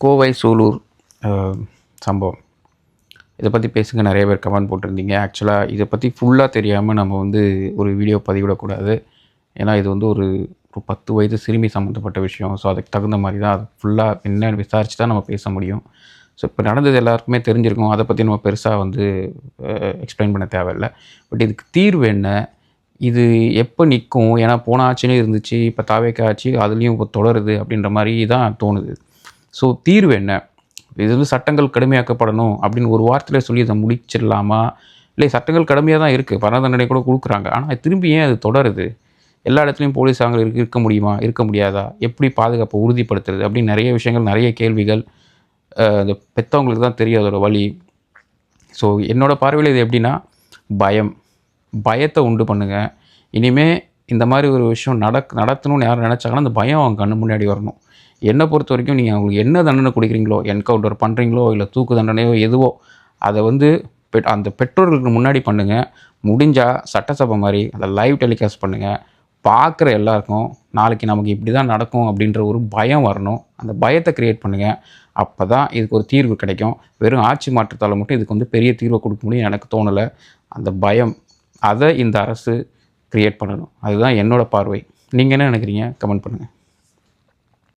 கோவை சூலூர் சம்பவம் இதை பற்றி பேசுங்க நிறைய பேர் கமெண்ட் போட்டிருந்தீங்க. ஆக்சுவலாக இதை பற்றி ஃபுல்லாக தெரியாமல் நம்ம ஒரு வீடியோ பதிவிடக்கூடாது. ஏன்னா இது ஒரு ஒரு 10 வயது சிறுமி சம்மந்தப்பட்ட விஷயம். ஸோ அதுக்கு தகுந்த மாதிரி தான் அது ஃபுல்லாக என்னென்னு விசாரித்து தான் நம்ம பேச முடியும். ஸோ இப்போ நடந்தது எல்லாருக்குமே தெரிஞ்சிருக்கும். அதை பற்றி நம்ம பெருசாக எக்ஸ்பிளைன் பண்ண தேவையில்லை. பட் இதுக்கு தீர்வு என்ன, இது எப்போ நிற்கும்? ஏன்னா போன ஆட்சியிலே இருந்துச்சு, இப்போ தாவேக்கா ஆட்சி அதுலேயும் இப்போ தொடருது அப்படின்ற மாதிரி தான் தோணுது. ஸோ தீர்வு என்ன? இது சட்டங்கள் கடுமையாக்கப்படணும் அப்படின்னு ஒரு வாரத்தில் சொல்லி இதை முடிச்சிடலாமா? இல்லை சட்டங்கள் கடுமையாக தான் இருக்குது, மரண தண்டனை கூட கொடுக்குறாங்க. ஆனால் திரும்பி ஏன் அது தொடருது? எல்லா இடத்துலையும் போலீஸ் அங்கே இருக்க முடியுமா, இருக்க முடியாதா? எப்படி பாதுகாப்பை உறுதிப்படுத்துறது அப்படின்னு நிறைய விஷயங்கள், நிறைய கேள்விகள் அந்த பெற்றவங்களுக்கு தான் தெரியும் அதோட வழி. ஸோ என்னோடய பார்வையில் இது எப்படின்னா, பயத்தை உண்டு பண்ணுங்கள். இனிமேல் இந்த மாதிரி ஒரு விஷயம் நடத்தணும்னு யாரும் நினச்சாங்கன்னா அந்த பயம் அவங்க கண்ணு முன்னாடி வரணும். என்னை பொறுத்த வரைக்கும் நீங்கள் அவங்களுக்கு என்ன தண்டனை கொடுக்குறீங்களோ, என்கவுண்டர் பண்ணுறீங்களோ இல்லை தூக்கு தண்டனையோ எதுவோ, அதை அந்த பெற்றோர்களுக்கு முன்னாடி பண்ணுங்கள். முடிஞ்சால் சட்டசபை மாதிரி அதை லைவ் டெலிகாஸ்ட் பண்ணுங்கள். பார்க்குற எல்லாருக்கும் நாளைக்கு நமக்கு இப்படி தான் நடக்கும் அப்படின்ற ஒரு பயம் வரணும். அந்த பயத்தை க்ரியேட் பண்ணுங்கள். அப்போ தான் இதுக்கு ஒரு தீர்வு கிடைக்கும். வெறும் ஆட்சி மாற்றத்தால் மட்டும் இதுக்கு பெரிய தீர்வை கொடுக்க முடியும் எனக்கு தோணலை. அந்த பயம், அதை இந்த அரசு க்ரியேட் பண்ணணும். அதுதான் என்னோடய பார்வை. நீங்கள் என்ன நினைக்கிறீங்க? கமெண்ட் பண்ணுங்கள்.